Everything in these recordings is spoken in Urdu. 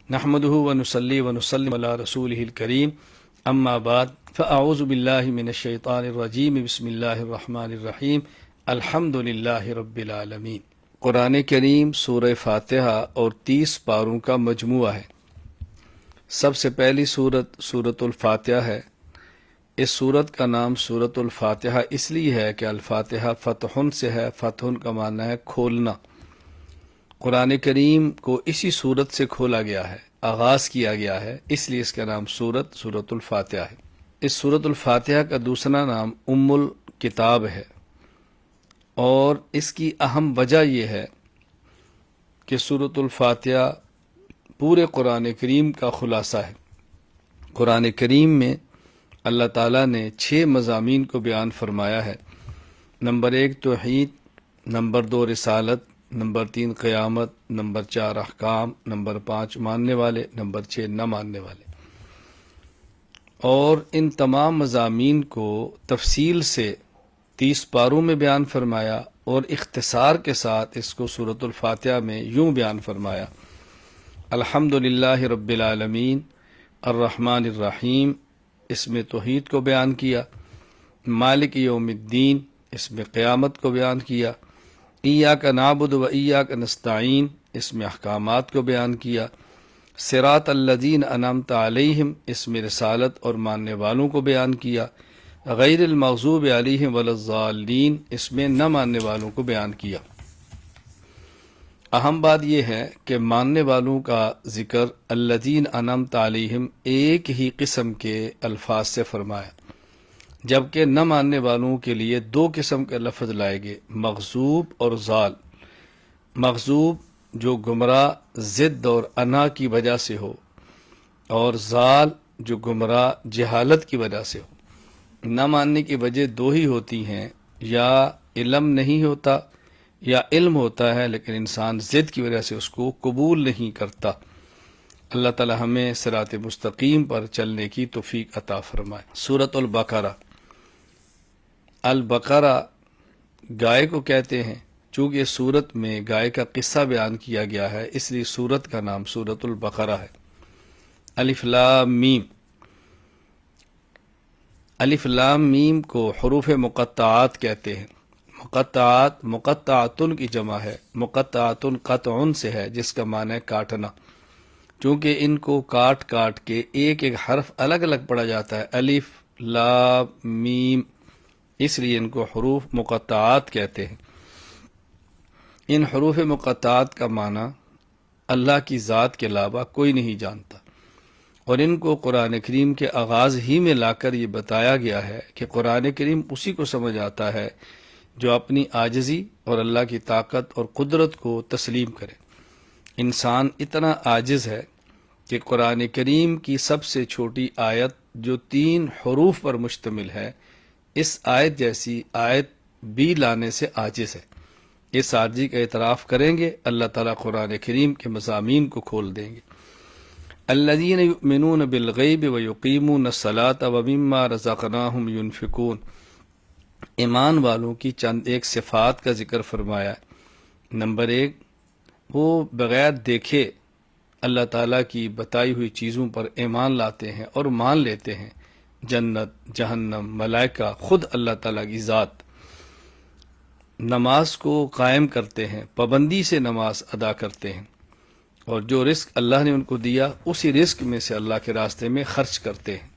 نحمده ونصلي ونسلم على رسوله الكريم اما بعد فاعوذ بالله من الشیطان الرجیم بسم اللہ الرحمن الرحیم الحمد للہ رب العالمین۔ قرآن کریم سورہ فاتحہ اور 30 پاروں کا مجموعہ ہے۔ سب سے پہلی سورت سورۃ الفاتحہ ہے۔ اس سورت کا نام سورۃ الفاتحہ اس لیے ہے کہ الفاتحہ فتحن سے ہے، فتحن کا معنی ہے کھولنا۔ قرآن کریم کو اسی سورت سے کھولا گیا ہے، آغاز کیا گیا ہے، اس لیے اس کا نام سورۃ الفاتحہ ہے۔ اس سورۃ الفاتحہ کا دوسرا نام ام الکتاب ہے، اور اس کی اہم وجہ یہ ہے کہ سورۃ الفاتحہ پورے قرآن کریم کا خلاصہ ہے۔ قرآن کریم میں اللہ تعالیٰ نے 6 مضامین کو بیان فرمایا ہے۔ نمبر 1 توحید، نمبر 2 رسالت، نمبر 3 قیامت، نمبر 4 احکام، نمبر 5 ماننے والے، نمبر 6 نہ ماننے والے۔ اور ان تمام مضامین کو تفصیل سے 30 پاروں میں بیان فرمایا، اور اختصار کے ساتھ اس کو سورۃ الفاتحہ میں یوں بیان فرمایا: الحمد للہ رب العالمین الرحمن الرحیم، اس میں توحید کو بیان کیا۔ مالک یوم الدین، اس میں قیامت کو بیان کیا۔ ایاک نعبد و ایاک نستعین، اس میں احکامات کو بیان کیا۔ صراط الذین انعمت علیہم، اس میں رسالت اور ماننے والوں کو بیان کیا۔ غیر المغضوب علیہم ولا الضالین، اس میں نہ ماننے والوں کو بیان کیا۔ اہم بات یہ ہے کہ ماننے والوں کا ذکر الذین انعمت علیہم ایک ہی قسم کے الفاظ سے فرمایا، جبکہ نہ ماننے والوں کے لیے 2 قسم کے لفظ لائے گئے: مغضوب اور ضال۔ مغضوب جو گمراہ ضد اور انا کی وجہ سے ہو، اور ضال جو گمراہ جہالت کی وجہ سے ہو۔ نہ ماننے کی وجہ 2 ہی ہوتی ہیں، یا علم نہیں ہوتا یا علم ہوتا ہے لیکن انسان ضد کی وجہ سے اس کو قبول نہیں کرتا۔ اللہ تعالی ہمیں صراط مستقیم پر چلنے کی توفیق عطا فرمائے۔ سورۃ البقرہ۔ البقرہ گائے کو کہتے ہیں، چونکہ اس سورت میں گائے کا قصہ بیان کیا گیا ہے، اس لیے سورت کا نام سورۃ البقرہ ہے۔ الف لام میم۔ الف لام میم کو حروف مقطعات کہتے ہیں۔ مقطعات مقطعاتن کی جمع ہے، مقطعاتن قطعن سے ہے، جس کا معنی ہے کاٹنا۔ چونکہ ان کو کاٹ کاٹ کے ایک ایک حرف الگ الگ پڑھا جاتا ہے، الف لام میم، اس لیے ان کو حروف مقطعات کہتے ہیں۔ ان حروف مقطعات کا معنی اللہ کی ذات کے علاوہ کوئی نہیں جانتا، اور ان کو قرآن کریم کے آغاز ہی میں لا کر یہ بتایا گیا ہے کہ قرآن کریم اسی کو سمجھ آتا ہے جو اپنی عاجزی اور اللہ کی طاقت اور قدرت کو تسلیم کرے۔ انسان اتنا عاجز ہے کہ قرآن کریم کی سب سے چھوٹی آیت جو 3 حروف پر مشتمل ہے، اس آیت جیسی آیت بھی لانے سے عاجز ہے۔ اس عاجزی کا اعتراف کریں گے، اللہ تعالیٰ قرآن کریم کے مضامین کو کھول دیں گے۔ الذین یؤمنون بالغیب ویقیمون الصلاۃ ومما رزقناہم ینفقون۔ ایمان والوں کی چند ایک صفات کا ذکر فرمایا ہے۔ نمبر 1، وہ بغیر دیکھے اللہ تعالیٰ کی بتائی ہوئی چیزوں پر ایمان لاتے ہیں اور مان لیتے ہیں، جنت، جہنم، ملائکہ، خود اللہ تعالیٰ کی ذات۔ نماز کو قائم کرتے ہیں، پابندی سے نماز ادا کرتے ہیں، اور جو رزق اللہ نے ان کو دیا اسی رزق میں سے اللہ کے راستے میں خرچ کرتے ہیں۔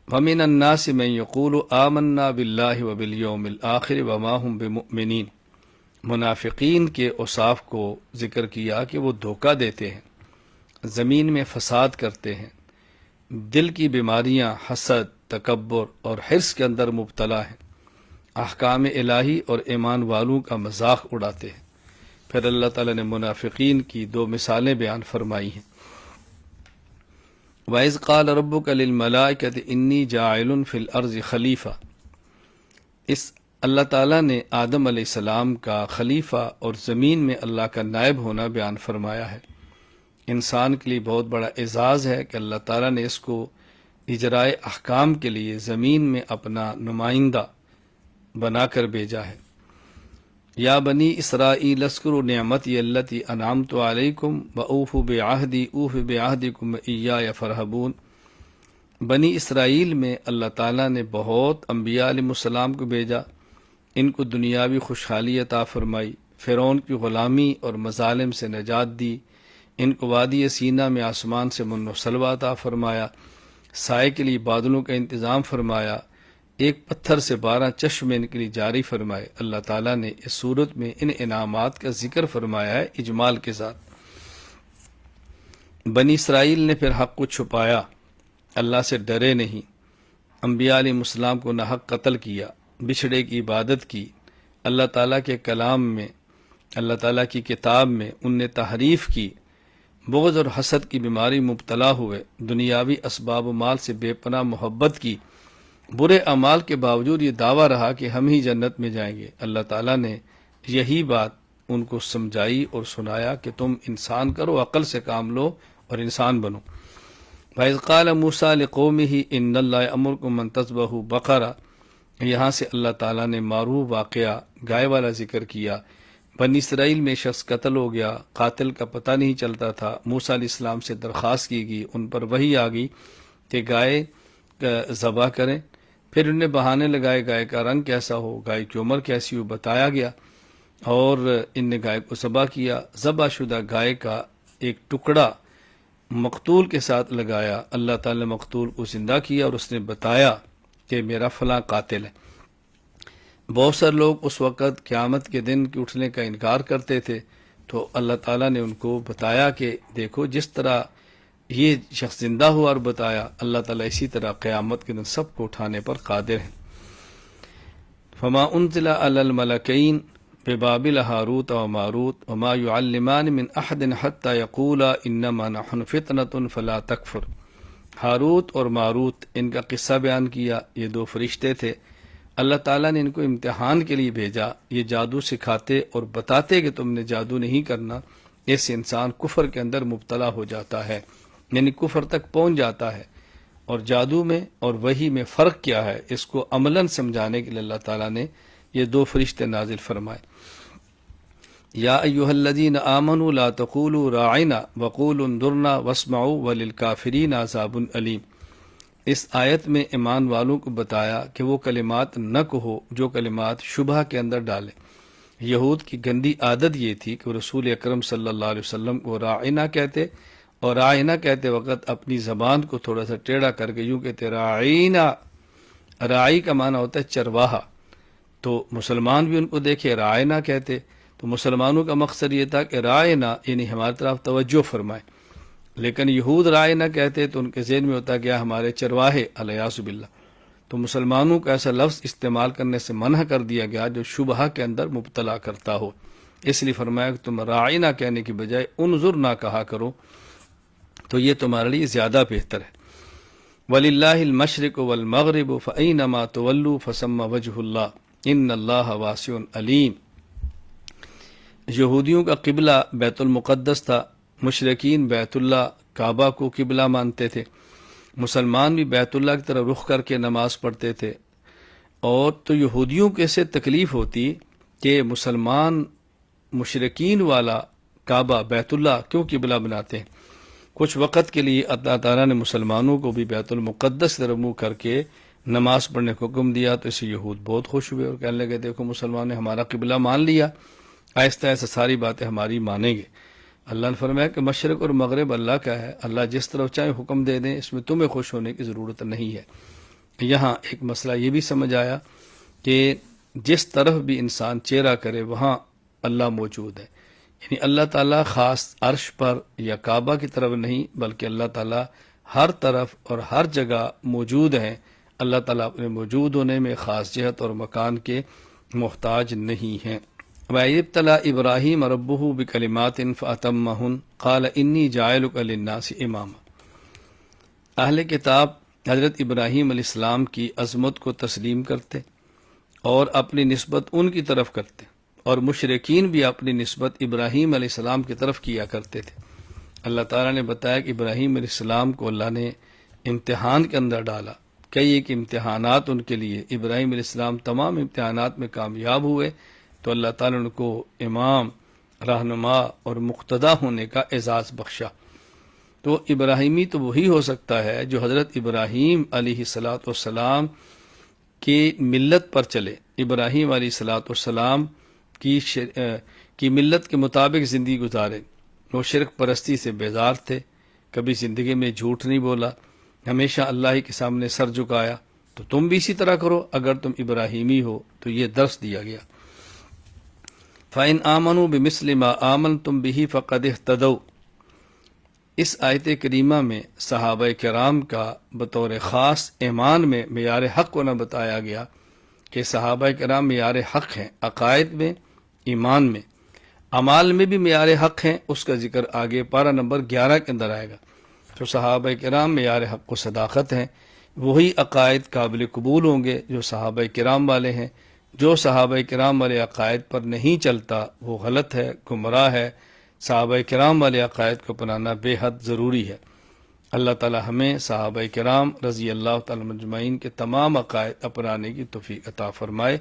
وَمِنَ النَّاسِ مَن يَقُولُ آمَنَّا بِاللَّهِ وَبِالْيَوْمِ الْآخِرِ وَمَا هُمْ بِمُؤْمِنِينَ۔ منافقین کے اوصاف کو ذکر کیا کہ وہ دھوکہ دیتے ہیں، زمین میں فساد کرتے ہیں، دل کی بیماریاں حسد، تکبر اور حرص کے اندر مبتلا ہیں، احکام الہی اور ایمان والوں کا مذاق اڑاتے ہیں۔ پھر اللہ تعالیٰ نے منافقین کی 2 مثالیں بیان فرمائی ہیں۔ وَإِذْ قَالَ رَبُّكَ لِلْمَلَائِكَةِ إِنِّي جَاعِلٌ فِي الْأَرْضِ خلیفہ۔ اس اللہ تعالیٰ نے آدم علیہ السلام کا خلیفہ اور زمین میں اللہ کا نائب ہونا بیان فرمایا ہے۔ انسان کے لیے بہت بڑا اعزاز ہے کہ اللہ تعالیٰ نے اس کو اجرائے احکام کے لیے زمین میں اپنا نمائندہ بنا کر بھیجا ہے۔ یا بنی اسرائیل اذکروا نعمتی التی انعمت علیکم واوفوا بعہدی اوف بعہدکم ایایا فرہبون۔ بنی اسرائیل میں اللہ تعالیٰ نے بہت انبیاء علیہ السلام کو بھیجا، ان کو دنیاوی خوشحالی عطا فرمائی، فرعون کی غلامی اور مظالم سے نجات دی، ان کو وادی سینا میں آسمان سے من و سلوہ عطا فرمایا، سائے کے لیے بادلوں کا انتظام فرمایا، ایک پتھر سے 12 چشمے ان کے لیے جاری فرمائے۔ اللہ تعالیٰ نے اس صورت میں ان انعامات کا ذکر فرمایا ہے اجمال کے ساتھ۔ بنی اسرائیل نے پھر حق کو چھپایا، اللہ سے ڈرے نہیں، انبیاء علیہ السلام کو ناحق قتل کیا، بچھڑے کی عبادت کی، اللہ تعالیٰ کے کلام میں، اللہ تعالیٰ کی کتاب میں ان نے تحریف کی، بغض اور حسد کی بیماری مبتلا ہوئے، دنیاوی اسباب و مال سے بے پناہ محبت کی، برے اعمال کے باوجود یہ دعویٰ رہا کہ ہم ہی جنت میں جائیں گے۔ اللہ تعالیٰ نے یہی بات ان کو سمجھائی اور سنایا کہ تم انسان کرو، عقل سے کام لو اور انسان بنو۔ وَإِذْ قَالَ مُوسَىٰ لِقَوْمِهِ إِنَّ اللَّهَ يَأْمُرُكُمْ أَن تَذْبَحُوا بَقَرَةً، یہاں سے اللہ تعالیٰ نے معروف واقعہ گائے والا ذکر کیا۔ بنی اسرائیل میں شخص قتل ہو گیا، قاتل کا پتہ نہیں چلتا تھا، موسیٰ علیہ السلام سے درخواست کی گئی، ان پر وحی آ گئی کہ گائے ذبح کریں۔ پھر انہیں بہانے لگائے گائے کا رنگ کیسا ہو، گائے کی عمر کیسی ہو، بتایا گیا، اور ان نے گائے کو ذبح کیا۔ ذبح شدہ گائے کا ایک ٹکڑا مقتول کے ساتھ لگایا، اللہ تعالی نے مقتول کو زندہ کیا اور اس نے بتایا کہ میرا فلاں قاتل ہے۔ بہت سارے لوگ اس وقت قیامت کے دن کے اٹھنے کا انکار کرتے تھے، تو اللہ تعالیٰ نے ان کو بتایا کہ دیکھو جس طرح یہ شخص زندہ ہوا اور بتایا، اللہ تعالیٰ اسی طرح قیامت کے دن سب کو اٹھانے پر قادر ہے۔ فما انزل علی الملکین ببابل ہاروت و ماروت وما يعلمان من احد حتى يقولا انما نحن فتنة فلا تکفر۔ ہاروت اور ماروت، ان کا قصہ بیان کیا، یہ 2 فرشتے تھے، اللہ تعالیٰ نے ان کو امتحان کے لیے بھیجا، یہ جادو سکھاتے اور بتاتے کہ تم نے جادو نہیں کرنا، اس انسان کفر کے اندر مبتلا ہو جاتا ہے، یعنی کفر تک پہنچ جاتا ہے۔ اور جادو میں اور وحی میں فرق کیا ہے، اس کو عملاً سمجھانے کے لیے اللہ تعالیٰ نے یہ 2 فرشتے نازل فرمائے۔ یا ایھا الذین آمنوا لا تقولوا راعنا وقولوا انظرنا واسمعوا وللکافرین عذاب علیم۔ اس آیت میں ایمان والوں کو بتایا کہ وہ کلمات نہ کہو جو کلمات شبہ کے اندر ڈالیں۔ یہود کی گندی عادت یہ تھی کہ وہ رسول اکرم صلی اللہ علیہ وسلم کو راعنا کہتے، اور راعنا کہتے وقت اپنی زبان کو تھوڑا سا ٹیڑھا کر کے یوں کہتے راعینا۔ راعی کا معنی ہوتا ہے چرواہا، تو مسلمان بھی ان کو دیکھے راعنا کہتے، تو مسلمانوں کا مقصد یہ تھا کہ رائنا یعنی ہماری طرف توجہ فرمائے، لیکن یہود رائنا کہتے تو ان کے ذہن میں ہوتا کہ ہمارے چرواہے الیاذ باللہ، تو مسلمانوں کو ایسا لفظ استعمال کرنے سے منع کر دیا گیا جو شبہ کے اندر مبتلا کرتا ہو، اس لیے فرمایا کہ تم رائنا کہنے کی بجائے انظر نہ کہا کرو، تو یہ تمہارے لیے زیادہ بہتر ہے۔ وَلِلَّهِ الْمَشْرِقُ وَالْمَغْرِبُ فَأَيْنَمَا تُوَلُّوا فَثَمَّ وَجْهُ اللَّهِ إِنَّ اللَّهَ وَاسِعٌ عَلِيمٌ۔ یہودیوں کا قبلہ بیت المقدس تھا، مشرکین بیت اللہ کعبہ کو قبلہ مانتے تھے، مسلمان بھی بیت اللہ کی طرف رخ کر کے نماز پڑھتے تھے، اور تو یہودیوں کو اسے تکلیف ہوتی کہ مسلمان مشرکین والا کعبہ بیت اللہ کیوں قبلہ بناتے ہیں۔ کچھ وقت کے لیے اللہ تعالیٰ نے مسلمانوں کو بھی بیت المقدس طرف منہ کر کے نماز پڑھنے کو حکم دیا، تو اسے یہود بہت خوش ہوئے اور کہنے لگے دیکھو مسلمان نے ہمارا قبلہ مان لیا، آہستہ آہستہ ساری باتیں ہماری مانیں گے۔ اللہ نے فرمایا کہ مشرق اور مغرب اللہ کا ہے، اللہ جس طرف چاہے حکم دے دیں، اس میں تمہیں خوش ہونے کی ضرورت نہیں ہے۔ یہاں ایک مسئلہ یہ بھی سمجھ آیا کہ جس طرف بھی انسان چہرہ کرے وہاں اللہ موجود ہے، یعنی اللہ تعالیٰ خاص عرش پر یا کعبہ کی طرف نہیں، بلکہ اللہ تعالیٰ ہر طرف اور ہر جگہ موجود ہیں۔ اللہ تعالیٰ اپنے موجود ہونے میں خاص جہت اور مکان کے محتاج نہیں ہیں۔ وَإِذِ ابْتَلَىٰ إِبْرَاهِيمَ رَبُّهُ بِكَلِمَاتٍ فَأَتَمَّهُنَّ قَالَ إِنِّي جَاعِلُكَ لِلنَّاسِ إِمَامًا۔ اہل کتاب حضرت ابراہیم علیہ السلام کی عظمت کو تسلیم کرتے اور اپنی نسبت ان کی طرف کرتے، اور مشرکین بھی اپنی نسبت ابراہیم علیہ السلام کی طرف کیا کرتے تھے۔ اللہ تعالیٰ نے بتایا کہ ابراہیم علیہ السلام کو اللہ نے امتحان کے اندر ڈالا، کئی ایک امتحانات ان کے لیے، ابراہیم علیہ السلام تمام امتحانات میں کامیاب ہوئے، تو اللہ تعالیٰ نے ان کو امام، رہنما اور مقتدا ہونے کا اعزاز بخشا۔ تو ابراہیمی تو وہی ہو سکتا ہے جو حضرت ابراہیم علیہ الصلاۃ والسلام کی ملت پر چلے، ابراہیم علیہ الصلاۃ والسلام کی ملت کے مطابق زندگی گزارے۔ وہ شرک پرستی سے بیزار تھے، کبھی زندگی میں جھوٹ نہیں بولا، ہمیشہ اللہ ہی کے سامنے سر جھکایا۔ تو تم بھی اسی طرح کرو، اگر تم ابراہیمی ہو۔ تو یہ درس دیا گیا۔ فَإِنْ آمَنُوا بِمِثْلِ مَا آمَنْتُمْ بِهِ فَقَدِ اهْتَدَوْا۔ اس آیت کریمہ میں صحابہ کرام کا بطور خاص ایمان میں معیار حق ہونا بتایا گیا کہ صحابہ کرام معیار حق ہیں، عقائد میں، ایمان میں، اعمال میں بھی معیار حق ہیں۔ اس کا ذکر آگے پارہ نمبر 11 کے اندر آئے گا۔ تو صحابہ کرام معیار حق و صداقت ہیں، وہی عقائد قابل قبول ہوں گے جو صحابہ کرام والے ہیں۔ جو صحابہ کرام والے عقائد پر نہیں چلتا وہ غلط ہے، گمراہ ہے۔ صحابہ کرام والے عقائد کو اپنانا بے حد ضروری ہے۔ اللہ تعالی ہمیں صحابہ کرام رضی اللہ تعالی مجمعین کے تمام عقائد اپنانے کی توفیق عطا فرمائے۔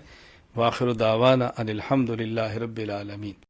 وآخر دعوانا ان الحمد للہ رب العالمین۔